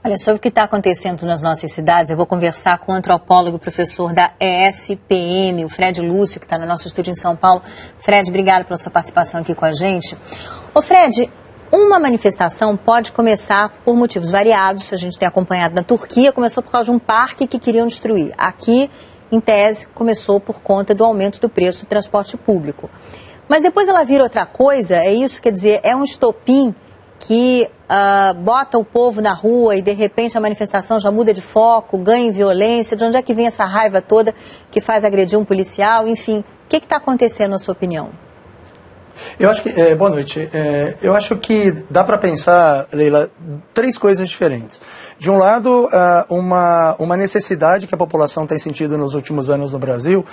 Olha, sobre o que está acontecendo nas nossas cidades, eu vou conversar com o antropólogo e professor da ESPM, o Fred Lúcio, que está no nosso estúdio em São Paulo. Fred, obrigado pela sua participação aqui com a gente. Ô Fred, uma manifestação pode começar por motivos variados. A gente tem acompanhado na Turquia, começou por causa de um parque que queriam destruir. Aqui, em tese, começou por conta do aumento do preço do transporte público. Mas depois ela vira outra coisa, é isso? Quer dizer, é um estopim que bota o povo na rua e de repente a manifestação já muda de foco, ganha em violência. De onde é que vem essa raiva toda que faz agredir um policial? Enfim, o que está acontecendo na sua opinião? Eu acho que, boa noite, eu acho que dá para pensar, Leila, três coisas diferentes. De um lado, uma necessidade que a população tem sentido nos últimos anos no Brasil,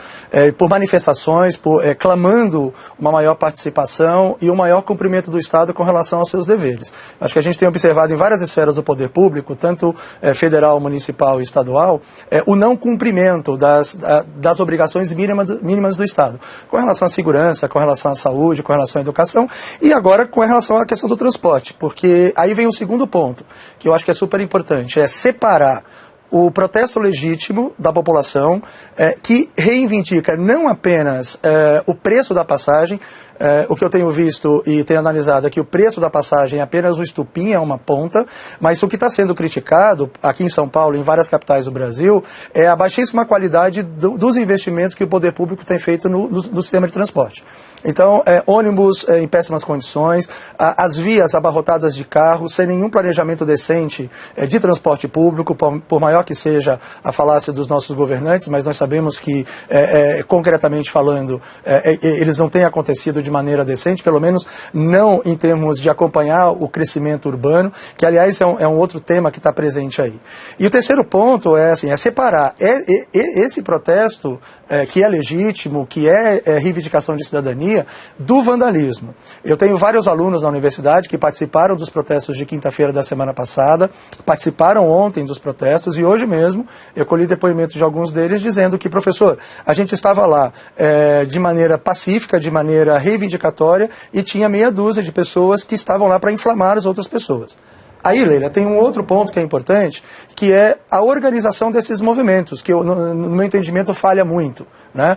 por manifestações, clamando uma maior participação e um maior cumprimento do Estado com relação aos seus deveres. Acho que a gente tem observado em várias esferas do poder público, tanto federal, municipal e estadual, o não cumprimento das obrigações mínimas do Estado, com relação à segurança, com relação à saúde, com relação à educação e agora com relação à questão do transporte, porque aí vem o segundo ponto, que eu acho que é super importante, é separar o protesto legítimo da população, que reivindica não apenas o preço da passagem. O que eu tenho visto e tenho analisado é que o preço da passagem é apenas um estupim, é uma ponta, mas o que está sendo criticado aqui em São Paulo, em várias capitais do Brasil, é a baixíssima qualidade dos investimentos que o poder público tem feito no sistema de transporte. Então, ônibus em péssimas condições, as vias abarrotadas de carros, sem nenhum planejamento decente de transporte público, por maior que seja a falácia dos nossos governantes, mas nós sabemos que, concretamente falando, eles não têm acontecido de maneira decente, pelo menos não em termos de acompanhar o crescimento urbano, que aliás é um outro tema que está presente aí. E o terceiro ponto é separar esse protesto, que é legítimo, que é reivindicação de cidadania, do vandalismo. Eu tenho vários alunos na universidade que participaram dos protestos de quinta-feira da semana passada, participaram ontem dos protestos e hoje mesmo eu colhi depoimentos de alguns deles dizendo que, professor, a gente estava lá de maneira pacífica, de maneira reivindicatória e tinha meia dúzia de pessoas que estavam lá para inflamar as outras pessoas. Aí, Leila, tem um outro ponto que é importante, que é a organização desses movimentos, que no meu entendimento falha muito, né?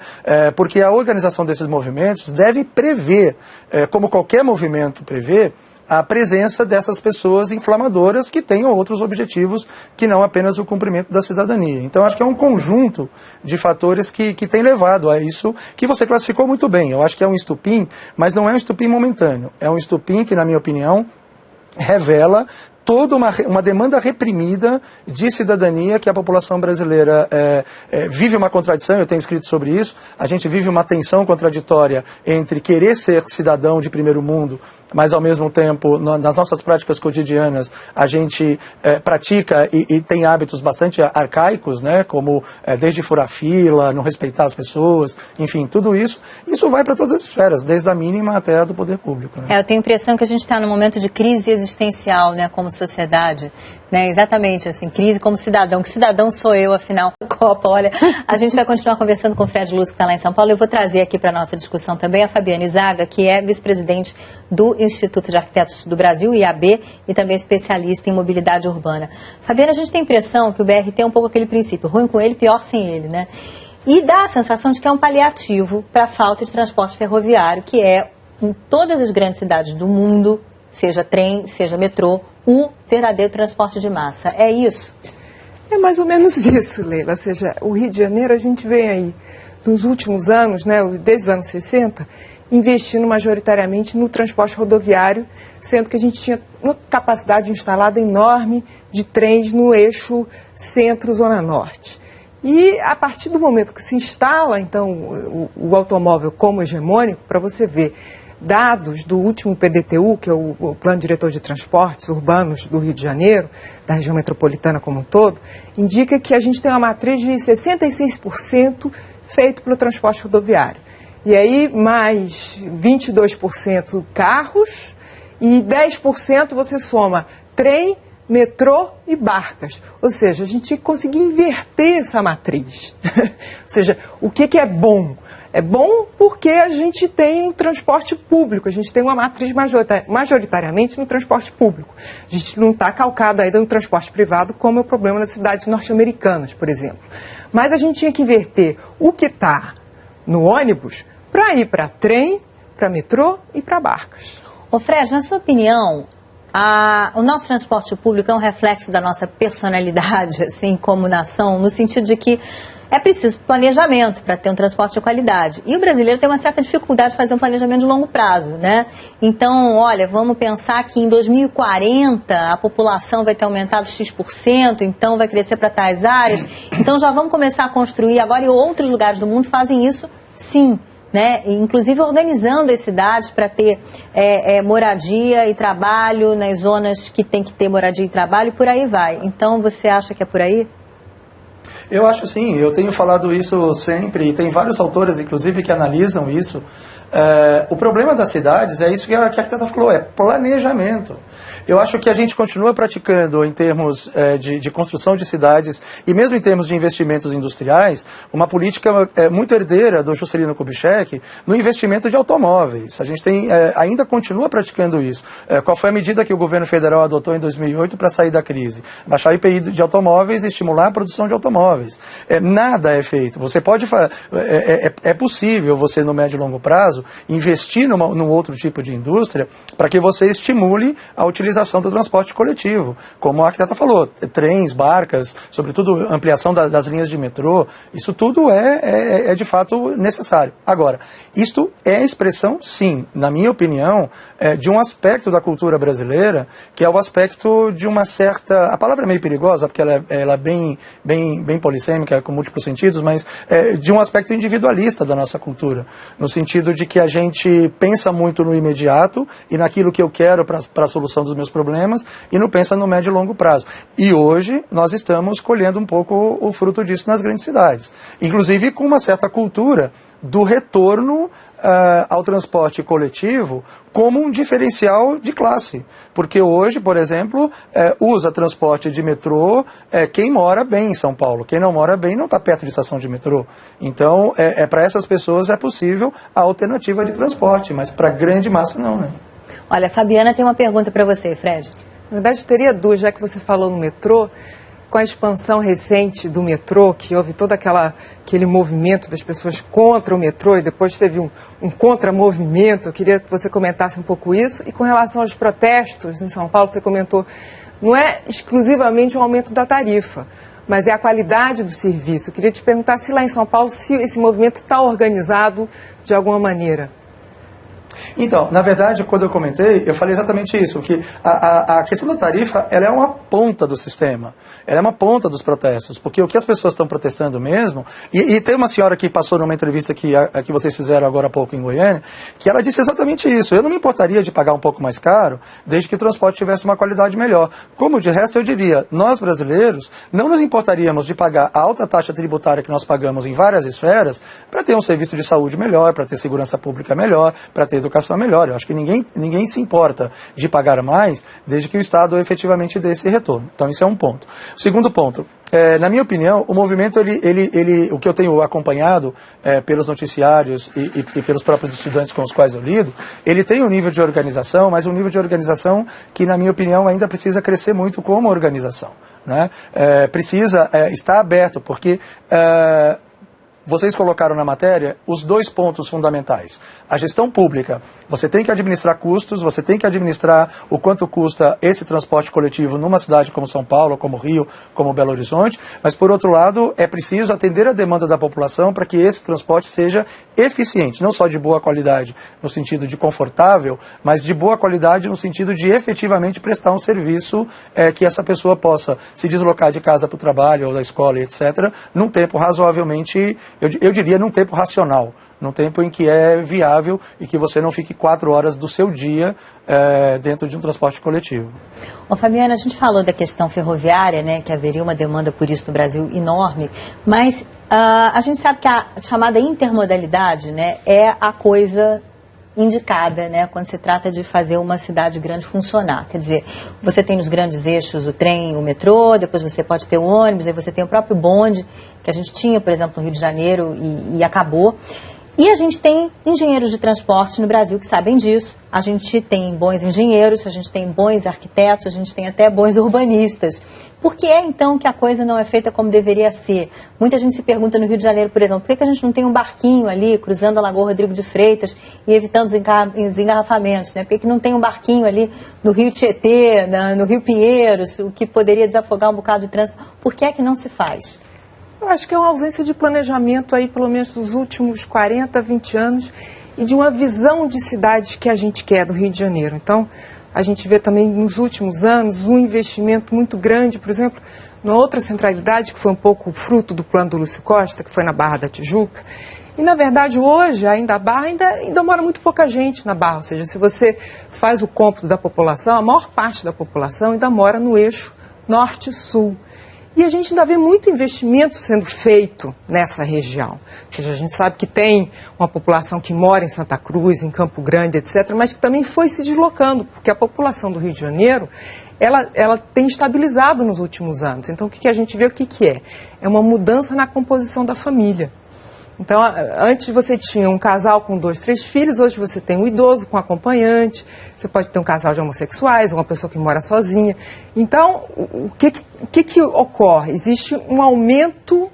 Porque a organização desses movimentos deve prever, como qualquer movimento prevê, a presença dessas pessoas inflamadoras que tenham outros objetivos que não apenas o cumprimento da cidadania. Então, acho que é um conjunto de fatores que tem levado a isso, que você classificou muito bem. Eu acho que é um estupim, mas não é um estupim momentâneo. É um estupim que, na minha opinião, revela toda uma demanda reprimida de cidadania que a população brasileira vive uma contradição, eu tenho escrito sobre isso, a gente vive uma tensão contraditória entre querer ser cidadão de primeiro mundo, mas ao mesmo tempo, nas nossas práticas cotidianas, a gente pratica e tem hábitos bastante arcaicos, né, como desde furar fila, não respeitar as pessoas, enfim, tudo isso vai para todas as esferas, desde a mínima até a do poder público. Né? Eu tenho a impressão que a gente está num momento de crise existencial, né, como sociedade, né, exatamente, assim, crise como cidadão. Que cidadão sou eu, afinal, Copa? Olha, a gente vai continuar conversando com o Fred Lúcio, que está lá em São Paulo. Eu vou trazer aqui para a nossa discussão também a Fabiane Zaga, que é vice-presidente do Instituto de Arquitetos do Brasil, IAB, e também especialista em mobilidade urbana. Fabiane, a gente tem a impressão que o BRT é um pouco aquele princípio, ruim com ele, pior sem ele, né? E dá a sensação de que é um paliativo para a falta de transporte ferroviário, que é, em todas as grandes cidades do mundo, seja trem, seja metrô, o verdadeiro transporte de massa. É isso? É mais ou menos isso, Leila. Ou seja, o Rio de Janeiro, a gente vem aí, nos últimos anos, né, desde os anos 60, investindo majoritariamente no transporte rodoviário, sendo que a gente tinha uma capacidade instalada enorme de trens no eixo centro-zona norte. E a partir do momento que se instala, então, o automóvel como hegemônico, para você ver, dados do último PDTU, que é o Plano Diretor de Transportes Urbanos do Rio de Janeiro, da região metropolitana como um todo, indica que a gente tem uma matriz de 66% feito pelo transporte rodoviário. E aí, mais 22% carros e 10% você soma trem, metrô e barcas. Ou seja, a gente tinha que conseguir inverter essa matriz. Ou seja, o que é bom? É bom porque a gente tem um transporte público, a gente tem uma matriz majoritariamente no transporte público. A gente não está calcado ainda no transporte privado, como é o problema das cidades norte-americanas, por exemplo. Mas a gente tinha que inverter o que está no ônibus para ir para trem, para metrô e para barcas. Ô Fred, na sua opinião, o nosso transporte público é um reflexo da nossa personalidade, assim, como nação, no sentido de que é preciso planejamento para ter um transporte de qualidade. E o brasileiro tem uma certa dificuldade de fazer um planejamento de longo prazo, né? Então, olha, vamos pensar que em 2040 a população vai ter aumentado X%, então vai crescer para tais áreas. Então já vamos começar a construir agora, e outros lugares do mundo fazem isso, sim. Né? Inclusive organizando as cidades para ter moradia e trabalho nas zonas que tem que ter moradia e trabalho, e por aí vai. Então, você acha que é por aí? Eu acho sim, eu tenho falado isso sempre, e tem vários autores, inclusive, que analisam isso. O problema das cidades é isso que a arquiteta falou, é planejamento. Eu acho que a gente continua praticando, em termos de construção de cidades, e mesmo em termos de investimentos industriais, uma política muito herdeira do Juscelino Kubitschek no investimento de automóveis. A gente ainda continua praticando isso. Qual foi a medida que o governo federal adotou em 2008 para sair da crise? Baixar o IPI de automóveis e estimular a produção de automóveis. Nada é feito. Você pode é possível você, no médio e longo prazo, investir num outro tipo de indústria para que você estimule a utilização do transporte coletivo, como a arquiteta falou, trens, barcas, sobretudo ampliação das linhas de metrô, isso tudo é de fato necessário. Agora, isto é expressão, sim, na minha opinião, de um aspecto da cultura brasileira, que é o aspecto de uma certa, a palavra é meio perigosa, porque ela é bem polissêmica, com múltiplos sentidos, mas de um aspecto individualista da nossa cultura, no sentido de que a gente pensa muito no imediato e naquilo que eu quero para a solução dos meus problemas e não pensa no médio e longo prazo. E hoje nós estamos colhendo um pouco o fruto disso nas grandes cidades. Inclusive com uma certa cultura do retorno ao transporte coletivo como um diferencial de classe. Porque hoje, por exemplo, usa transporte de metrô quem mora bem em São Paulo. Quem não mora bem não está perto de estação de metrô. Então, para essas pessoas é possível a alternativa de transporte, mas para a grande massa não, né? Olha, a Fabiana tem uma pergunta para você, Fred. Na verdade, teria duas, já que você falou no metrô. Com a expansão recente do metrô, que houve todo aquele movimento das pessoas contra o metrô e depois teve um contramovimento, eu queria que você comentasse um pouco isso. E com relação aos protestos em São Paulo, você comentou, não é exclusivamente o aumento da tarifa, mas é a qualidade do serviço. Eu queria te perguntar se lá em São Paulo, se esse movimento está organizado de alguma maneira. Então, na verdade, quando eu comentei, eu falei exatamente isso, que a questão da tarifa, ela é uma ponta do sistema, ela é uma ponta dos protestos, porque o que as pessoas estão protestando mesmo, e tem uma senhora que passou numa entrevista que vocês fizeram agora há pouco em Goiânia, que ela disse exatamente isso, eu não me importaria de pagar um pouco mais caro, desde que o transporte tivesse uma qualidade melhor. Como de resto eu diria, nós brasileiros não nos importaríamos de pagar a alta taxa tributária que nós pagamos em várias esferas, para ter um serviço de saúde melhor, para ter segurança pública melhor, para ter educação melhor. Eu acho que ninguém se importa de pagar mais, desde que o Estado efetivamente dê esse retorno. Então, isso é um ponto. O segundo ponto, na minha opinião, o movimento, o que eu tenho acompanhado pelos noticiários e pelos próprios estudantes com os quais eu lido, ele tem um nível de organização, mas um nível de organização que, na minha opinião, ainda precisa crescer muito como organização, né? Precisa estar aberto, porque vocês colocaram na matéria os dois pontos fundamentais. A gestão pública, você tem que administrar custos, você tem que administrar o quanto custa esse transporte coletivo numa cidade como São Paulo, como Rio, como Belo Horizonte, mas por outro lado é preciso atender a demanda da população para que esse transporte seja eficiente, não só de boa qualidade no sentido de confortável, mas de boa qualidade no sentido de efetivamente prestar um serviço que essa pessoa possa se deslocar de casa para o trabalho ou da escola, etc., num tempo razoavelmente, eu diria num tempo racional, num tempo em que é viável e que você não fique 4 horas do seu dia dentro de um transporte coletivo. Ô, Fabiana, a gente falou da questão ferroviária, né, que haveria uma demanda por isso no Brasil enorme, mas a gente sabe que a chamada intermodalidade, né, é a coisa indicada, né, quando se trata de fazer uma cidade grande funcionar. Quer dizer, você tem nos grandes eixos o trem, o metrô, depois você pode ter o ônibus, aí você tem o próprio bonde, que a gente tinha, por exemplo, no Rio de Janeiro e acabou. E a gente tem engenheiros de transporte no Brasil que sabem disso. A gente tem bons engenheiros, a gente tem bons arquitetos, a gente tem até bons urbanistas. Por que é, então, que a coisa não é feita como deveria ser? Muita gente se pergunta no Rio de Janeiro, por exemplo, por que a gente não tem um barquinho ali, cruzando a Lagoa Rodrigo de Freitas e evitando os engarrafamentos? Né? Por que não tem um barquinho ali no Rio Tietê, no Rio Pinheiros, o que poderia desafogar um bocado de trânsito? Por que é que não se faz? Eu acho que é uma ausência de planejamento aí, pelo menos dos últimos 40, 20 anos, e de uma visão de cidade que a gente quer do Rio de Janeiro. Então, a gente vê também nos últimos anos um investimento muito grande, por exemplo, numa outra centralidade que foi um pouco fruto do plano do Lúcio Costa, que foi na Barra da Tijuca. E, na verdade, hoje, ainda a Barra ainda mora muito pouca gente na Barra. Ou seja, se você faz o cômputo da população, a maior parte da população ainda mora no eixo norte-sul. E a gente ainda vê muito investimento sendo feito nessa região. Ou seja, a gente sabe que tem uma população que mora em Santa Cruz, em Campo Grande, etc., mas que também foi se deslocando, porque a população do Rio de Janeiro, ela tem estabilizado nos últimos anos. Então, o que a gente vê, o que é? É uma mudança na composição da família. Então, antes você tinha um casal com 2, 3 filhos, hoje você tem um idoso com acompanhante, você pode ter um casal de homossexuais, uma pessoa que mora sozinha. Então, o que ocorre? Existe um aumento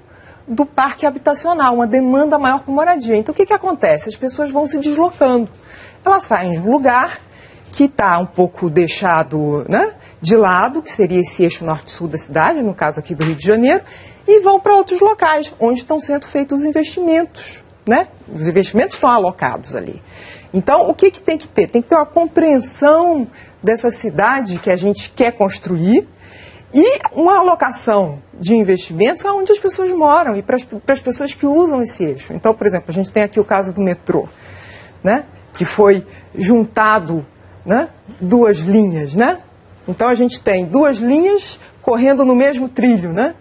do parque habitacional, uma demanda maior por moradia. Então, o que acontece? As pessoas vão se deslocando. Elas saem de um lugar que está um pouco deixado, né, de lado, que seria esse eixo norte-sul da cidade, no caso aqui do Rio de Janeiro, e vão para outros locais, onde estão sendo feitos os investimentos, né? Os investimentos estão alocados ali. Então, o que tem que ter? Tem que ter uma compreensão dessa cidade que a gente quer construir e uma alocação de investimentos aonde as pessoas moram e para as pessoas que usam esse eixo. Então, por exemplo, a gente tem aqui o caso do metrô, né? Que foi juntado, né, 2 linhas, né? Então, a gente tem 2 linhas correndo no mesmo trilho, né?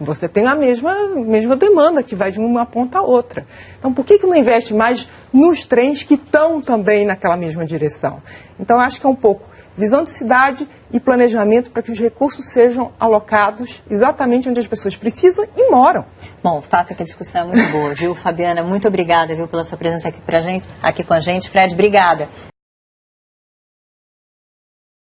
Você tem a mesma demanda que vai de uma ponta a outra. Então, por que não investe mais nos trens que estão também naquela mesma direção? Então, eu acho que é um pouco visão de cidade e planejamento para que os recursos sejam alocados exatamente onde as pessoas precisam e moram. Bom, o fato é que a discussão é muito boa, viu, Fabiana? Muito obrigada, viu, pela sua presença aqui com a gente. Fred, obrigada.